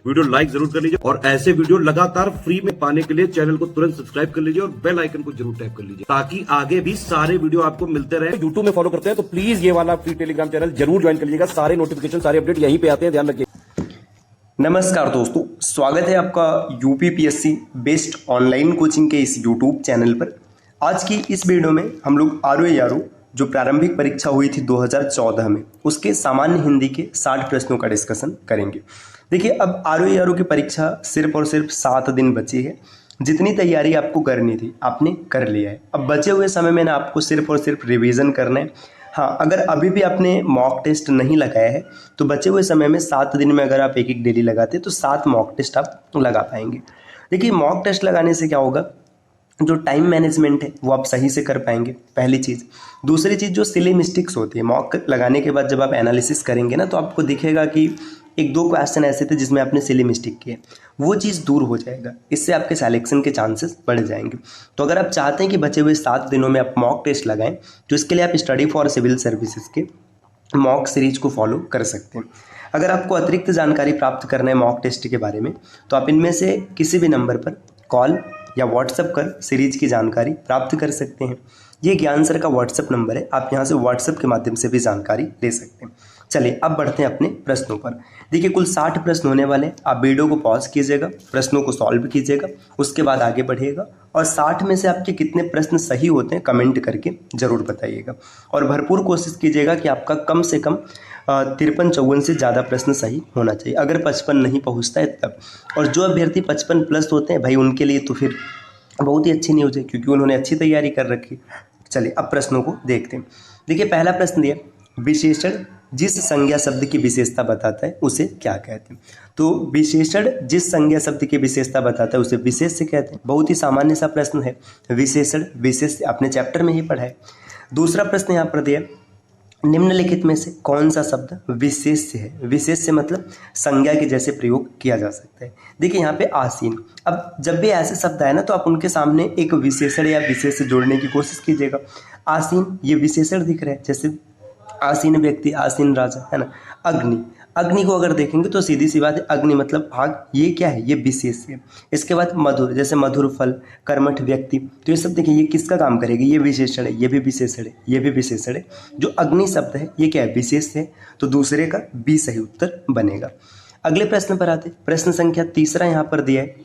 Video like जरूर कर लीजिए और ऐसे वीडियो लगातार फ्री में पाने के लिए चैनल को तुरंत सब्सक्राइब कर लीजिए और बेल आइकन को जरूर टैप कर लीजिए ताकि आगे भी सारे वीडियो आपको मिलते रहे। यूट्यूब में फॉलो करते हैं तो प्लीज ये वाला फ्री टेलीग्राम चैनल जरूर ज्वाइन कर लीजिएगा। सारे नोटिफिकेशन सारे अपडेट यहीं पे आते हैं, ध्यान रखिए। नमस्कार दोस्तों, स्वागत है आपका यूपीपीएससी बेस्ड ऑनलाइन कोचिंग के इस यूट्यूब चैनल पर। आज की इस वीडियो में हम लोग आरओ जो प्रारंभिक परीक्षा हुई थी 2014 में, उसके सामान्य हिंदी के 60 प्रश्नों का डिस्कशन करेंगे। देखिए, अब आरओ की परीक्षा सिर्फ और सिर्फ 7 दिन बची है। जितनी तैयारी आपको करनी थी आपने कर लिया है। अब बचे हुए समय में ना आपको सिर्फ और सिर्फ रिवीजन करना है। हाँ, अगर अभी भी आपने मॉक टेस्ट नहीं लगाया है तो बचे हुए समय में 7 दिन में अगर आप एक डेली लगाते तो 7 मॉक टेस्ट आप लगा पाएंगे। देखिए, मॉक टेस्ट लगाने से क्या होगा, जो टाइम मैनेजमेंट है वो आप सही से कर पाएंगे, पहली चीज़। दूसरी चीज़, जो सिली मिस्टेक्स होती है मॉक लगाने के बाद जब आप एनालिसिस करेंगे ना, तो आपको दिखेगा कि 1-2 क्वेश्चन ऐसे थे जिसमें आपने सिली मिस्टेक किए, वो चीज़ दूर हो जाएगा। इससे आपके सिलेक्शन के चांसेस बढ़ जाएंगे। तो अगर आप चाहते हैं कि बचे हुए 7 दिनों में आप मॉक टेस्ट लगाएं तो इसके लिए आप स्टडी फॉर सिविल सर्विसेज के मॉक सीरीज को फॉलो कर सकते हैं। अगर आपको अतिरिक्त जानकारी प्राप्त करना है मॉक टेस्ट के बारे में तो आप इनमें से किसी भी नंबर पर कॉल या व्हाट्सएप कर सीरीज की जानकारी प्राप्त कर सकते हैं। ये ज्ञान सर का व्हाट्सएप नंबर है, आप यहाँ से व्हाट्सएप के माध्यम से भी जानकारी ले सकते हैं। चलिए अब बढ़ते हैं अपने प्रश्नों पर। देखिए, कुल 60 प्रश्न होने वाले हैं। आप वीडियो को पॉज कीजिएगा, प्रश्नों को सॉल्व कीजिएगा, उसके बाद आगे बढ़िएगा और 60 में से आपके कितने प्रश्न सही होते हैं कमेंट करके ज़रूर बताइएगा। और भरपूर कोशिश कीजिएगा कि आपका कम से कम 53-54 से ज़्यादा प्रश्न सही होना चाहिए। अगर 55 नहीं पहुँचता है तब, और जो अभ्यर्थी 55 प्लस होते हैं भाई, उनके लिए तो फिर बहुत ही अच्छी न्यूज़ है क्योंकि उन्होंने अच्छी तैयारी कर रखी। चलिए अब प्रश्नों को देखते हैं। देखिए, पहला प्रश्न दिया, विशेषण जिस संज्ञा शब्द की विशेषता बताता है उसे क्या कहते हैं। तो विशेषण जिस संज्ञा शब्द की विशेषता बताता है उसे विशेष्य कहते हैं। बहुत ही सामान्य सा प्रश्न है। विशेषण विशेष्य अपने चैप्टर में ही पढ़ा है। दूसरा प्रश्न यहाँ पर दिया, निम्नलिखित में से कौन सा शब्द विशेष्य है। विशेष्य मतलब संज्ञा के जैसे प्रयोग किया जा सकता है। देखिए यहाँ पे आसीन, अब जब भी ऐसे शब्द आए ना तो आप उनके सामने एक विशेषण या विशेष्य जोड़ने की कोशिश कीजिएगा। आसीन, ये विशेषण दिख रहा है, जैसे आसीन व्यक्ति, आसीन राजा, है ना। अग्नि, अग्नि को अगर देखेंगे तो सीधी सी बात है, अग्नि मतलब आग, ये क्या है, ये विशेष है। इसके बाद मधुर, जैसे मधुर फल, कर्मठ व्यक्ति, तो ये सब देखिए ये किसका काम करेगी, ये विशेषण है, ये भी विशेषण है, ये भी विशेषण है। जो अग्नि शब्द है ये क्या है, विशेष है, तो दूसरे का बी सही उत्तर बनेगा। अगले प्रश्न पर आते, प्रश्न संख्या 3 यहाँ पर दिया है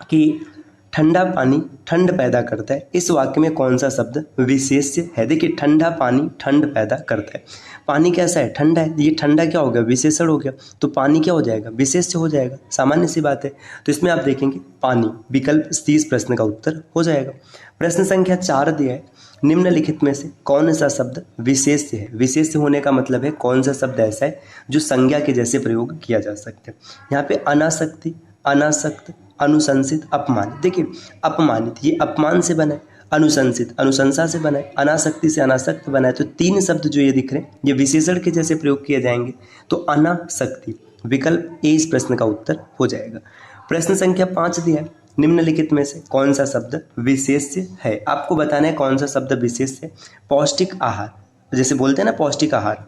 कि ठंडा पानी ठंड पैदा करता है। इस वाक्य में कौन सा शब्द विशेष्य है। देखिए, ठंडा पानी ठंड पैदा करता है। पानी कैसा है, ठंडा है, ये ठंडा क्या हो गया, विशेषण हो गया, तो पानी क्या हो जाएगा, विशेष्य हो जाएगा। सामान्य सी बात है। तो इसमें आप देखेंगे पानी, विकल्प 30 प्रश्न का उत्तर हो जाएगा। प्रश्न संख्या 4 दिया है, निम्नलिखित में से कौन सा शब्द विशेष्य है। विशेष्य होने का मतलब है कौन सा शब्द ऐसा है जो संज्ञा के जैसे प्रयोग किया जा सकता है। यहाँ पे अनासक्ति, अनासक्त, अनुशंसित, अपमानित। देखिए, अपमानित ये अपमान से बना है, अनुशंसित अनुशंसा से बना है, अनासक्ति से अनासक्त बना है। तो 3 शब्द जो ये दिख रहे हैं ये विशेषण के जैसे प्रयोग किए जाएंगे। तो अनासक्ति, विकल्प ए इस प्रश्न का उत्तर हो जाएगा। प्रश्न संख्या 5 दिया है, निम्नलिखित में से कौन सा शब्द विशेष्य है। आपको बताना है कौन सा शब्द विशेष्य है। पौष्टिक आहार, जैसे बोलते हैं ना पौष्टिक आहार,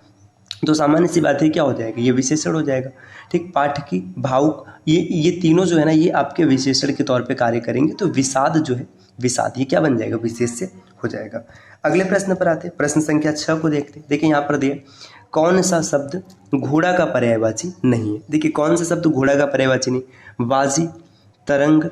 तो सामान्य सी बात है क्या हो जाएगा, ये विशेषण हो जाएगा। ठीक, पाठकी, भावुक, ये तीनों जो है ना ये आपके विशेषण के तौर पे कार्य करेंगे। तो विषाद जो है, विषाद, ये क्या बन जाएगा, विशेष्य हो जाएगा। अगले प्रश्न पर आते, प्रश्न संख्या 6 को देखते। देखिए यहाँ पर दिया, कौन सा शब्द घोड़ा का पर्यायवाची नहीं है। देखिए, कौन सा शब्द घोड़ा का पर्यायवाची नहीं, बाजी, तरंग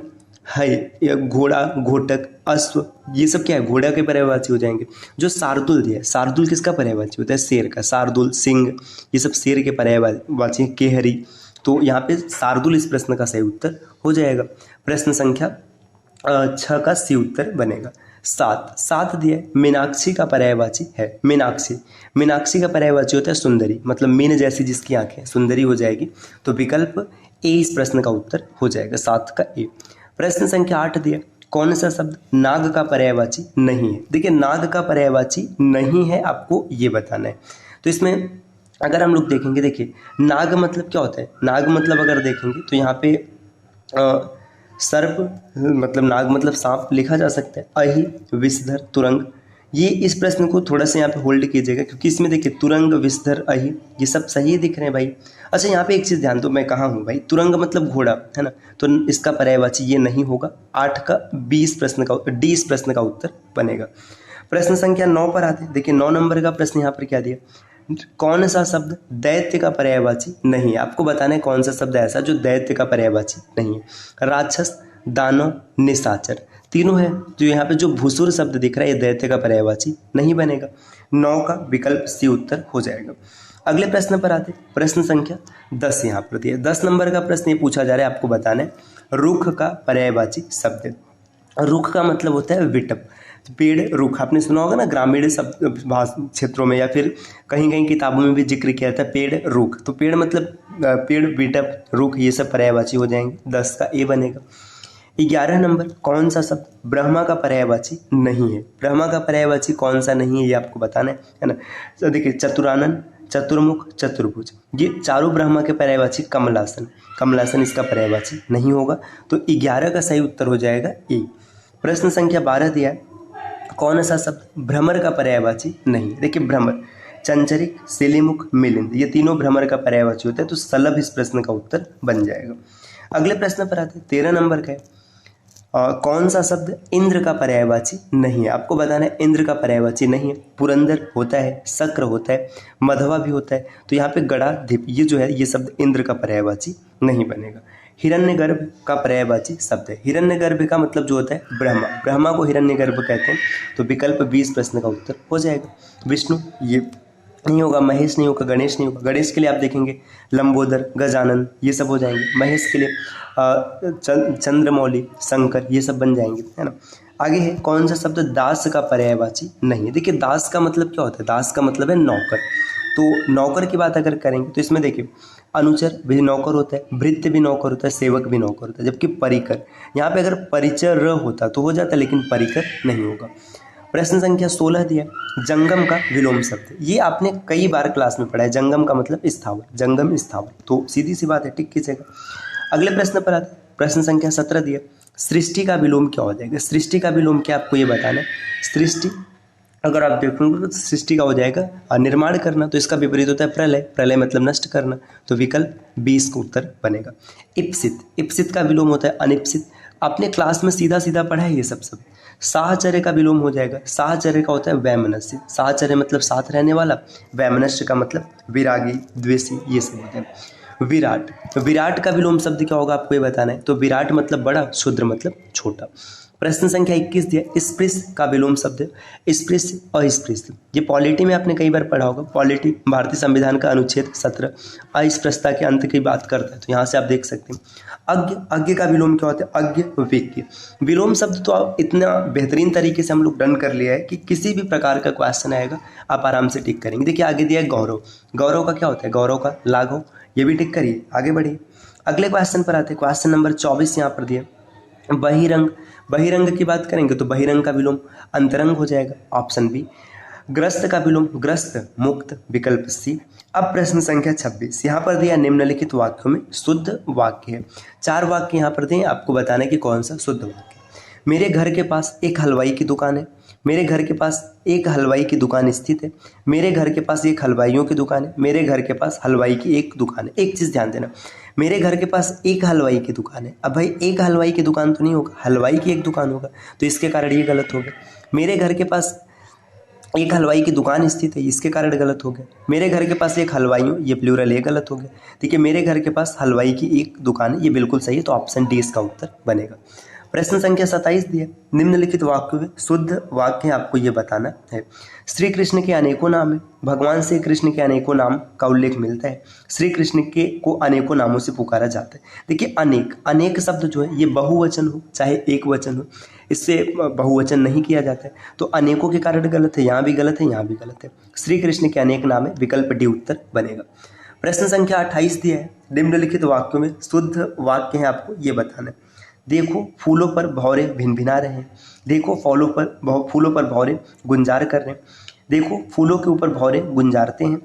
है, या घोड़ा, घोटक, अश्व, ये सब क्या है, घोड़ा के पर्यायवाची हो जाएंगे। जो शार्दुल दिया है, शार्दुल किसका पर्यायवाची होता है, शेर का। शार्दुल, सिंह, ये सब शेर के पर्यायवाची। केहरी, तो यहाँ पे शार्दुल इस प्रश्न का सही उत्तर हो जाएगा। प्रश्न संख्या 6 का सी उत्तर बनेगा। 7 दिया है, मीनाक्षी का पर्यायवाची है। मीनाक्षी, मीनाक्षी का पर्यायवाची होता है सुंदरी, मतलब मीन जैसी जिसकी आंखें, सुंदरी हो जाएगी। तो विकल्प ए इस प्रश्न का उत्तर हो जाएगा, 7 का ए। प्रश्न संख्या 8 दिया, कौन सा शब्द नाग का पर्यायवाची नहीं है। देखिए, नाग का पर्यायवाची नहीं है, आपको ये बताना है। तो इसमें अगर हम लोग देखेंगे, देखिए नाग मतलब क्या होता है, नाग मतलब अगर देखेंगे तो यहाँ पे सर्प मतलब नाग मतलब सांप लिखा जा सकता है। अहि, विषधर, तुरंग, ये इस प्रश्न को थोड़ा सा यहाँ पे होल्ड कीजिएगा, क्योंकि इसमें देखिए तुरंग, विस्तर, अहि, ये सब सही दिख रहे हैं भाई। अच्छा, यहाँ पे एक चीज़ ध्यान दो, मैं कहाँ हूँ भाई, तुरंग मतलब घोड़ा है ना, तो इसका पर्यायवाची ये नहीं होगा। 8 का 20 प्रश्न का डी इस प्रश्न का उत्तर बनेगा। प्रश्न संख्या 9 पर आते हैं। देखिए 9 नंबर का प्रश्न यहाँ पर क्या दिया, कौन सा शब्द दैत्य का पर्यायवाची नहीं है। आपको बताना है कौन सा शब्द ऐसा जो दैत्य का पर्यायवाची नहीं है। राक्षस, दानव, निशाचर, तीनों है। जो यहाँ पे जो भूसुर शब्द दिख रहा है ये दैत्य का पर्यायवाची नहीं बनेगा। 9 का विकल्प सी उत्तर हो जाएगा। अगले प्रश्न पर आते, प्रश्न संख्या 10 यहाँ पर दिया। 10 नंबर का प्रश्न ये पूछा जा रहा है, आपको बताना है रुख का पर्यायवाची शब्द। रुख का मतलब होता है विटप, पेड़, रुख। आपने सुना होगा ना ग्रामीण शब्द क्षेत्रों में या फिर कहीं कहीं किताबों में भी जिक्र किया था पेड़, रुख। तो पेड़ मतलब पेड़, विटप, रुख, ये सब पर्यायवाची हो जाएंगे। 10 का ए बनेगा। 11 नंबर, कौन सा शब्द ब्रह्मा का पर्यायवाची नहीं है। ब्रह्मा का पर्यायवाची कौन सा नहीं है ये आपको बताना है ना। तो देखिए चतुरानन, चतुर्मुख, चतुर्भुज, ये चारों ब्रह्मा के पर्यायवाची कमलासन। कमलासन इसका पर्यायवाची नहीं होगा। तो 11 का सही उत्तर हो जाएगा ए। प्रश्न संख्या 12 दिया है, कौन सा शब्द भ्रमर का पर्यायवाची नहीं। देखिए भ्रमर, चंचरिक, सिलीमुख, मिलिंद, ये तीनों भ्रमर का पर्यायवाची होता है। तो सलभ इस प्रश्न का उत्तर बन जाएगा। अगले प्रश्न पर आते हैं। 13 नंबर का है, कौन सा शब्द इंद्र का पर्यायवाची नहीं है। आपको बताना है इंद्र का पर्यायवाची नहीं है। पुरंदर होता है, शक्र होता है, मधवा भी होता है। तो यहाँ पे गड़ा, धिप, ये जो है ये शब्द इंद्र का पर्यायवाची नहीं बनेगा। हिरण्यगर्भ का पर्यायवाची शब्द है। हिरण्यगर्भ का मतलब जो होता है ब्रह्मा, ब्रह्मा को हिरण्यगर्भ कहते हैं। तो विकल्प 20 प्रश्न का उत्तर हो जाएगा। विष्णु ये नहीं होगा, महेश नहीं होगा, गणेश नहीं होगा। गणेश के लिए आप देखेंगे लंबोदर, गजानन, ये सब हो जाएंगे। महेश के लिए चंद्रमौली, शंकर, ये सब बन जाएंगे, है ना। आगे है, कौन सा शब्द दास का पर्यायवाची नहीं है। देखिए दास का मतलब क्या होता है, दास का मतलब है नौकर। तो नौकर की बात अगर करेंगे तो इसमें देखिए अनुचर भी नौकर होता है, भृत्य भी नौकर होता है, सेवक भी नौकर होता है। जबकि परिकर, यहाँ पे अगर परिचर होता तो हो जाता, लेकिन परिकर नहीं होगा। प्रश्न संख्या 16 दिया, जंगम का विलोम शब्द। ये आपने कई बार क्लास में पढ़ा है। जंगम का मतलब स्थावर, जंगम स्थावर। तो सीधी सी बात है, टिक कीजिएगा। अगले प्रश्न पर आते, प्रश्न संख्या 17 दिया, सृष्टि का विलोम क्या हो जाएगा। सृष्टि का विलोम क्या आपको ये बताना है। सृष्टि अगर आप देखोगे तो सृष्टि का हो जाएगा निर्माण करना। तो इसका विपरीत होता है प्रलय, प्रलय मतलब नष्ट करना। तो विकल्प 20 का उत्तर बनेगा। इप्सित, इप्सित का विलोम होता है अनिप्सित। आपने क्लास में सीधा सीधा पढ़ा है ये सब। साहचर्य का विलोम हो जाएगा। साहचर्य का होता है वैमनस्य। साहचर्य मतलब साथ रहने वाला, वैमनस्य का मतलब विरागी, द्वेषी, ये सब होते हैं। विराट, विराट का विलोम शब्द क्या होगा आपको ये बताना है। तो विराट मतलब बड़ा, शूद्र मतलब छोटा। प्रश्न संख्या 21 दिया, स्पृश्य का विलोम शब्द है स्पृश्य, अस्पृश्य। ये पॉलिटी में आपने कई बार पढ़ा होगा। पॉलिटी भारतीय संविधान का अनुच्छेद 17 अस्पृश्यता के अंत की बात करता है। तो यहाँ से आप देख सकते हैं। अज्ञ, अज्ञ का विलोम क्या होता है, अज्ञ, विज्ञ। विलोम शब्द तो आप इतना बेहतरीन तरीके से हम लोग डन कर लिया है कि किसी भी प्रकार का क्वेश्चन आएगा आप आराम से टिक करेंगे। देखिए आगे दिया है गौरव। गौरव का क्या होता है, गौरव का लाघव, ये भी टिक करिए, आगे बढ़िए। अगले क्वेश्चन पर आते हैं। क्वेश्चन नंबर 24 यहाँ पर दिया, बहिरंग। बहिरंग की बात करेंगे तो बहिरंग का विलोम अंतरंग हो जाएगा, ऑप्शन बी। ग्रस्त का विलोम ग्रस्त, मुक्त, विकल्प सी। अब प्रश्न संख्या 26 यहाँ पर दिया, निम्नलिखित वाक्यों में शुद्ध वाक्य है। 4 वाक्य यहाँ पर दिए, आपको बताना है कि कौन सा शुद्ध वाक्य है। मेरे घर के पास एक हलवाई की दुकान है। मेरे घर के पास एक हलवाई की दुकान स्थित है। मेरे घर के पास एक हलवाइयों की दुकान है। मेरे घर के पास हलवाई की एक दुकान है। एक चीज़ ध्यान देना, मेरे घर के पास एक हलवाई की दुकान है। अब भाई एक हलवाई की दुकान तो नहीं होगा, हलवाई की एक दुकान होगा। तो इसके कारण ये गलत हो गया। मेरे घर के पास एक हलवाई की दुकान स्थित है, इसके कारण गलत हो गया। मेरे घर के पास एक हलवाइयों, ये प्लूरल, ये गलत हो गया। देखिए मेरे घर के पास हलवाई की एक दुकान है, ये बिल्कुल सही है। तो ऑप्शन डी इसका उत्तर बनेगा। प्रश्न संख्या 27 दिया, निम्नलिखित वाक्यों में शुद्ध वाक्य आपको ये बताना है। श्री कृष्ण के अनेकों नाम है। भगवान श्री कृष्ण के अनेकों नाम का उल्लेख मिलता है। श्री कृष्ण के को अनेकों नामों से पुकारा जाता है। देखिए अनेक, अनेक शब्द जो है ये बहुवचन हो चाहे एक वचन हो, इससे बहुवचन नहीं किया जाता है। तो अनेकों के कारण गलत है, यहाँ भी गलत है, यहाँ भी गलत है। श्री कृष्ण के अनेक नाम है, विकल्प डी उत्तर बनेगा। प्रश्न संख्या 28 दिया है, निम्नलिखित वाक्यों में शुद्ध वाक्य है, आपको ये बताना है। देखो फूलों पर भौरे भिनभिना रहे हैं। देखो फूलों पर भौरे गुंजार कर रहे हैं। देखो फूलों के ऊपर भौरे गुंजारते हैं।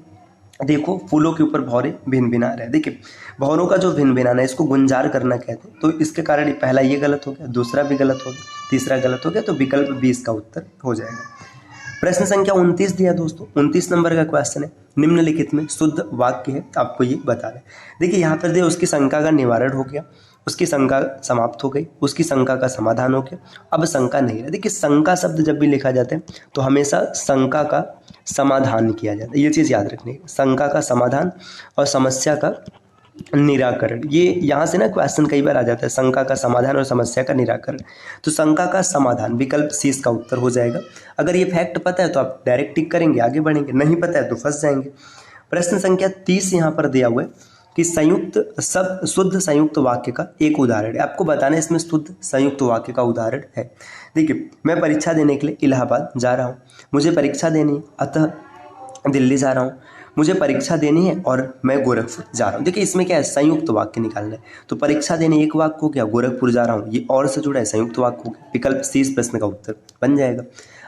देखो फूलों के ऊपर भौरे भिनभिना रहे हैं। देखिए भौरों का जो भिनभिनाना है इसको गुंजार करना कहते हैं। तो इसके कारण पहला ये गलत हो गया, दूसरा भी गलत हो गया, तीसरा गलत हो गया। तो विकल्प 20 का उत्तर हो जाएगा। प्रश्न संख्या 29 दिया दोस्तों, 29 नंबर का क्वेश्चन है, निम्नलिखित में शुद्ध वाक्य है, आपको ये बता दें। देखिए यहाँ पर दे उसकी शंका का निवारण हो गया, उसकी शंका समाप्त हो गई, उसकी शंका का समाधान हो गया, अब शंका नहीं रहा। देखिए शंका शब्द जब भी लिखा जाता है तो हमेशा शंका का समाधान किया जाता है, ये चीज़ याद रखनी है, शंका का समाधान और समस्या का निराकरण। ये यहाँ से ना क्वेश्चन कई बार आ जाता है, शंका का समाधान और समस्या का निराकरण। तो शंका का समाधान विकल्प सी इसका उत्तर हो जाएगा। अगर ये फैक्ट पता है तो आप डायरेक्ट टिक करेंगे, आगे बढ़ेंगे, नहीं पता है तो फंस जाएंगे। प्रश्न संख्या 30 यहाँ पर दिया हुआ है कि शुद्ध संयुक्त वाक्य का एक उदाहरण है, आपको बताना है इसमें शुद्ध संयुक्त वाक्य का उदाहरण है। देखिए मैं परीक्षा देने के लिए इलाहाबाद जा रहा हूँ, मुझे परीक्षा देनी है अतः दिल्ली जा रहा हूँ, मुझे परीक्षा देनी है और मैं गोरखपुर जा रहा हूँ। देखिए इसमें क्या है, संयुक्त वाक्य निकालना है। तो परीक्षा देने एक वाक्य हो गया, गोरखपुर जा रहा हूँ ये और से जुड़ा है, संयुक्त वाक्य हो गया, विकल्प सी इस प्रश्न का उत्तर बन जाएगा।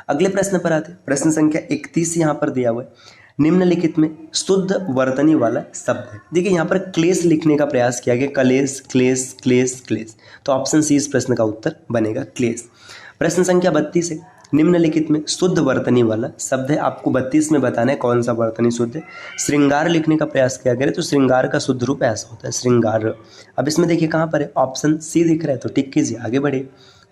अगले प्रश्न पर आते हैं, प्रश्न संख्या 31 यहाँ पर दिया हुआ है, निम्नलिखित में शुद्ध वर्तनी वाला शब्द है। देखिए यहाँ पर क्लेश लिखने का प्रयास किया गया, कलेश, क्लेश, क्लेश, क्लेश, तो ऑप्शन सी इस प्रश्न का उत्तर बनेगा, क्लेश। प्रश्न संख्या 32 है, निम्नलिखित में शुद्ध वर्तनी वाला शब्द है, आपको 32 में बताना है कौन सा वर्तनी शुद्ध है। श्रृंगार लिखने का प्रयास किया गया है, तो श्रृंगार का शुद्ध रूप ऐसा होता है, श्रृंगार। अब इसमें देखिए कहाँ पर है, ऑप्शन सी दिख रहा है, तो टिक कीजिए, आगे बढ़िए।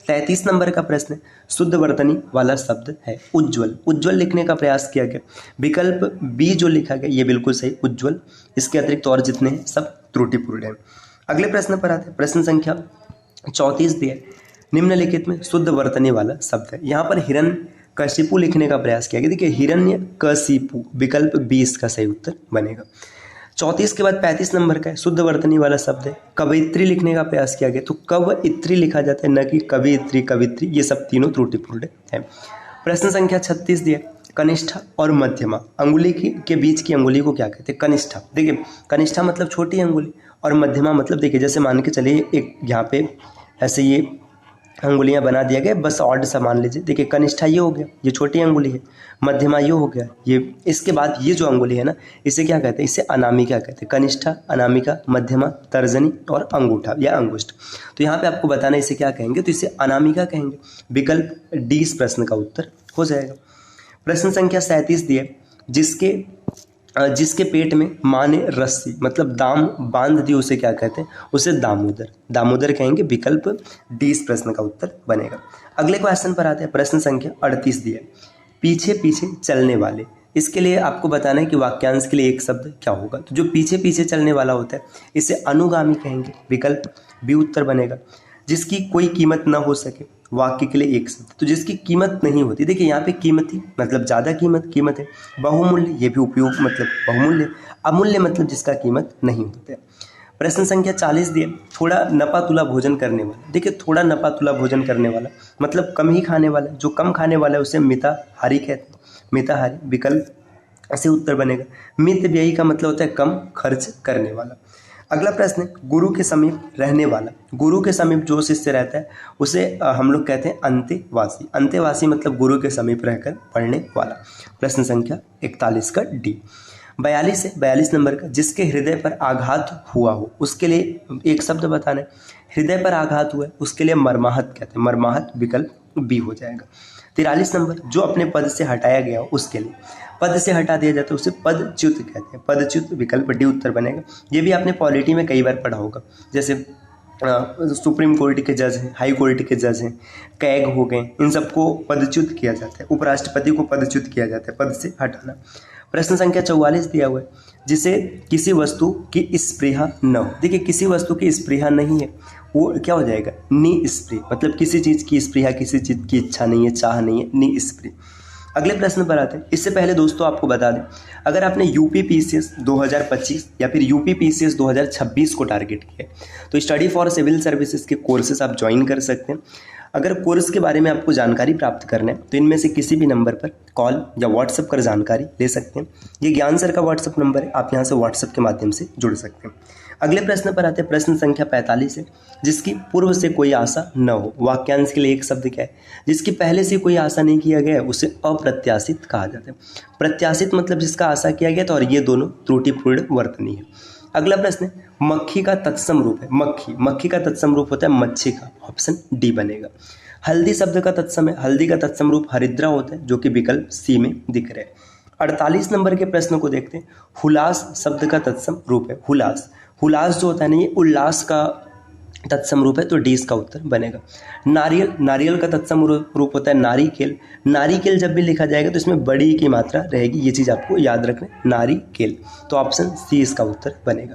33 नंबर का प्रश्न है, शुद्ध वर्तनी वाला शब्द है उज्ज्वल। उज्ज्वल लिखने का प्रयास किया गया, विकल्प बी जो लिखा गया ये बिल्कुल सही, उज्ज्वल। इसके अतिरिक्त और जितने हैं सब त्रुटिपूर्ण है। अगले प्रश्न पर आते हैं, प्रश्न संख्या 34 दिया, निम्नलिखित में शुद्ध वर्तनी वाला शब्द है। यहाँ पर हिरण्यकशिपु लिखने का प्रयास किया गया, देखिए हिरण्यकशिपु, विकल्प बी इसका सही उत्तर बनेगा। 34 के बाद 35 नंबर का है, शुद्ध वर्तनी वाला शब्द है कवयित्री लिखने का प्रयास किया गया, तो कवयित्री लिखा जाता है, न कि कवियत्री, कवित्री, ये सब तीनों त्रुटिपूर्ण है। प्रश्न संख्या 36 दिया, कनिष्ठा और मध्यमा अंगुली के बीच की अंगुली को क्या कहते हैं, कनिष्ठा। देखिए कनिष्ठा मतलब छोटी अंगुली और मध्यमा मतलब देखिए जैसे मान के चलिए एक यहाँ पे ऐसे ये अंगुलियां बना दिया गया, बस ऑड सा मान लीजिए। देखिए कनिष्ठा ये हो गया, ये छोटी अंगुली है, मध्यमा ये हो गया, ये इसके बाद ये जो अंगुली है ना इसे क्या कहते हैं, इसे अनामिका कहते हैं। कनिष्ठा, अनामिका, मध्यमा, तर्जनी और अंगूठा या अंगुष्ठ। तो यहाँ पे आपको बताना इसे क्या कहेंगे, तो इसे अनामिका कहेंगे, विकल्प डी इस प्रश्न का उत्तर हो जाएगा। प्रश्न संख्या 37 दिए, जिसके पेट में माँ ने रस्सी मतलब दाम बांध दी उसे क्या कहते हैं, उसे दामोदर, दामोदर कहेंगे, विकल्प डी इस प्रश्न का उत्तर बनेगा। अगले क्वेश्चन पर आते हैं, प्रश्न संख्या 38 दिया, पीछे पीछे चलने वाले। इसके लिए आपको बताना है कि वाक्यांश के लिए एक शब्द क्या होगा, तो जो पीछे पीछे चलने वाला होता है इसे अनुगामी कहेंगे, विकल्प बी उत्तर बनेगा। जिसकी कोई कीमत ना हो सके, वाक्य के लिए एक शब्द, तो जिसकी कीमत नहीं होती, देखिए यहाँ पे कीमती मतलब ज़्यादा कीमत है, बहुमूल्य ये भी उपयोग मतलब बहुमूल्य, अमूल्य मतलब जिसका कीमत नहीं होता है। प्रश्न संख्या 40 दिए, थोड़ा नपा तुला भोजन करने वाला। देखिए थोड़ा नपा तुला भोजन करने वाला मतलब कम ही खाने वाला, जो कम खाने वाला है उसे मिताहारी कहते हैं, मिताहारी, विकल्प ऐसे उत्तर बनेगा। मित व्ययी का मतलब होता है कम खर्च करने वाला। अगला प्रश्न है, गुरु के समीप रहने वाला। गुरु के समीप जो शिष्य रहता है उसे हम लोग कहते हैं अंतेवासी। अंतेवासी मतलब गुरु के समीप रहकर पढ़ने वाला। प्रश्न संख्या 41 का डी। 42 है, 42 नंबर का, जिसके हृदय पर आघात हुआ हो उसके लिए एक शब्द बताना है। हृदय पर आघात हुआ है उसके लिए मर्माहत कहते हैं, मर्माहत, विकल्प बी हो जाएगा। 43 नंबर, जो अपने पद से हटाया गया हो उसके लिए, पद से हटा दिया जाता है उसे पदच्युत कहते हैं, पदच्युत, विकल्प डी उत्तर बनेगा। ये भी आपने पॉलिटी में कई बार पढ़ा होगा, जैसे सुप्रीम कोर्ट के जज हैं, हाई कोर्ट के जज हैं, कैग हो गए, इन सबको पदच्युत किया जाता है, उपराष्ट्रपति को पदच्युत किया जाता है, पद से हटाना। प्रश्न संख्या 44 दिया हुआ है, जिसे किसी वस्तु की स्पृहा न हो। देखिए किसी वस्तु की स्पृहा नहीं है वो क्या हो जाएगा, निस्पृह, मतलब किसी चीज़ की स्पृहा, किसी चीज़ की इच्छा नहीं है, चाह नहीं है, निस्पृह। अगले प्रश्न पर आते हैं। इससे पहले दोस्तों आपको बता दें, अगर आपने यूपीपीसीएस 2025 या फिर यूपीपीसीएस 2026 को टारगेट किया तो स्टडी फॉर सिविल सर्विसेज के कोर्सेस आप ज्वाइन कर सकते हैं। अगर कोर्स के बारे में आपको जानकारी प्राप्त करना है तो इनमें से किसी भी नंबर पर कॉल या व्हाट्सएप कर जानकारी ले सकते हैं। ये ज्ञान सर का व्हाट्सएप नंबर है, आप यहाँ से व्हाट्सएप के माध्यम से जुड़ सकते हैं। अगले प्रश्न पर आते हैं, प्रश्न संख्या 45 है, जिसकी पूर्व से कोई आशा न हो। वाक्यांश के लिए एक शब्द क्या है, जिसकी पहले से कोई आशा नहीं किया गया है उसे अप्रत्याशित कहा जाता है। प्रत्याशित मतलब जिसका आशा किया गया था, और ये दोनों त्रुटिपूर्ण वर्तनी है। अगला प्रश्न है, मक्खी का तत्सम रूप है। मक्खी का तत्सम रूप होता है मच्छी का, ऑप्शन डी बनेगा। हल्दी शब्द का तत्सम है, हल्दी का तत्सम रूप हरिद्रा होता है जो कि विकल्प सी में दिख रहा है। 48 नंबर के प्रश्न को देखते हैं। हुलास शब्द का तत्सम रूप है हुलास। हुलास जो होता है ना ये उल्लास का तत्सम रूप है, तो डी इसका उत्तर बनेगा। नारियल, नारियल का तत्सम रूप होता है नारिकेल। नारिकेल जब भी लिखा जाएगा तो इसमें बड़ी की मात्रा रहेगी, ये चीज़ आपको याद रखना है, नारिकेल। तो ऑप्शन सी इसका उत्तर बनेगा।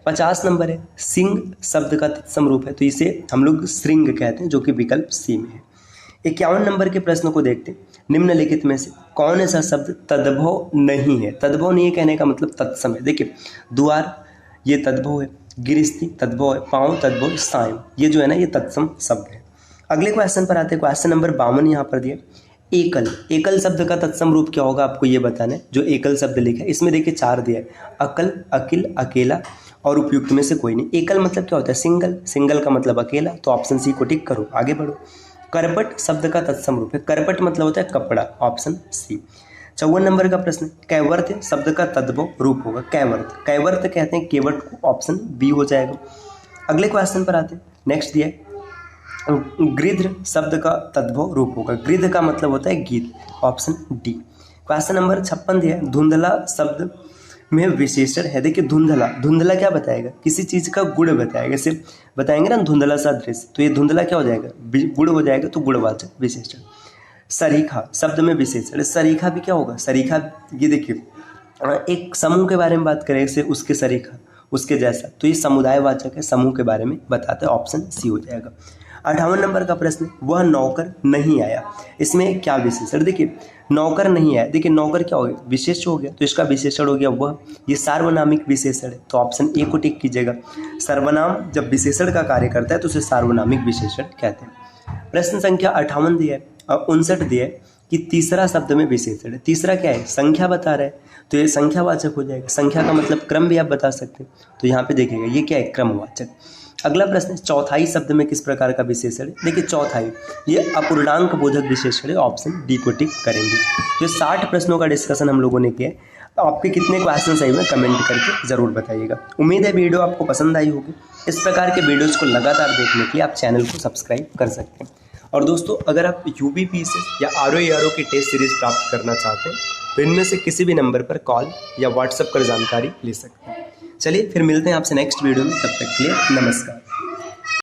50 नंबर है। सिंह शब्द का तत्सम रूप है, तो इसे हम लोग श्रृंग कहते हैं जो कि विकल्प सी में है। 51 नंबर के प्रश्न को देखते हैं। निम्नलिखित में से कौन ऐसा शब्द तद्भव नहीं है? तद्भव नहीं है कहने का मतलब तत्सम है। देखिए द्वार ये तद्भव है, गिरस्ती तद्भव है, पाँव तद्भव है, सायं ये जो है ना ये तत्सम शब्द है। अगले क्वेश्चन पर आते हैं। क्वेश्चन नंबर 52 यहाँ पर दिया। एकल, एकल शब्द का तत्सम रूप क्या होगा आपको ये बताना है। जो एकल शब्द लिखा है इसमें देखिए 4 दिया है, अकल, अकिल, अकेला और उपयुक्त में से कोई नहीं। एकल मतलब क्या होता है? सिंगल, सिंगल का मतलब अकेला, तो ऑप्शन सी को टिक करो, आगे बढ़ो। करपट शब्द का तत्सम रूप है, करपट मतलब होता है कपड़ा, ऑप्शन सी। 54 नंबर का प्रश्न, कैवर्त शब्द का तद्भव रूप होगा, कैवर्त, कैवर्त कहते हैं केवट को, ऑप्शन बी हो जाएगा। अगले क्वेश्चन पर आते हैं। नेक्स्ट दिया है गृध्र शब्द का तद्भव रूप होगा, गृध्र का मतलब होता है गीत, ऑप्शन डी। क्वेश्चन नंबर 56 दिया है धुंधला शब्द में विशेषण है। देखिए धुंधला, धुंधला क्या बताएगा? किसी चीज का गुण बताएगा। जैसे बताएंगे ना धुंधला सा दृश्य, तो ये धुंधला क्या हो जाएगा? गुण हो जाएगा, तो गुणवाचक विशेषण। सरीखा शब्द में विशेषण, सरीखा भी क्या होगा? सरीखा ये देखिए एक समूह के बारे में बात करें, जैसे उसके सरीखा, उसके जैसा, तो ये समुदायवाचक है, समूह के बारे में बताता है, ऑप्शन सी हो जाएगा। 58 नंबर का प्रश्न, वह नौकर नहीं आया, इसमें क्या विशेषण? देखिए नौकर नहीं आया, देखिए नौकर क्या हो गया? विशेष हो गया, तो इसका विशेषण हो गया वह, ये सार्वनामिक विशेषण है, तो ऑप्शन ए को टिक कीजिएगा। सर्वनाम जब विशेषण का कार्य करता है तो उसे सार्वनामिक विशेषण कहते हैं। प्रश्न संख्या 58 दिया है और 59 दिया है कि तीसरा शब्द में विशेषण है। तीसरा क्या है? संख्या बता रहा है, तो ये संख्यावाचक हो जाएगा। संख्या का मतलब क्रम भी आप बता सकते हैं, तो यहाँ पे देखिएगा ये क्या है? क्रमवाचक। अगला प्रश्न, चौथाई शब्द में किस प्रकार का विशेषण है? देखिए चौथाई ये अपूर्णांक बोधक विशेषण है, ऑप्शन डी को टिक करेंगे। तो 60 प्रश्नों का डिस्कशन हम लोगों ने किया है। तो आपके कितने क्वेश्चन सही हुए कमेंट करके जरूर बताइएगा। उम्मीद है वीडियो आपको पसंद आई होगी। इस प्रकार के वीडियोज़ को लगातार देखने के लिए आप चैनल को सब्सक्राइब कर सकते हैं। और दोस्तों अगर आप यूपीपीएससी या आरओ की टेस्ट सीरीज प्राप्त करना चाहते हैं तो इनमें से किसी भी नंबर पर कॉल या व्हाट्सएप कर जानकारी ले सकते हैं। चलिए फिर मिलते हैं आपसे नेक्स्ट वीडियो में, तब तक के लिए नमस्कार।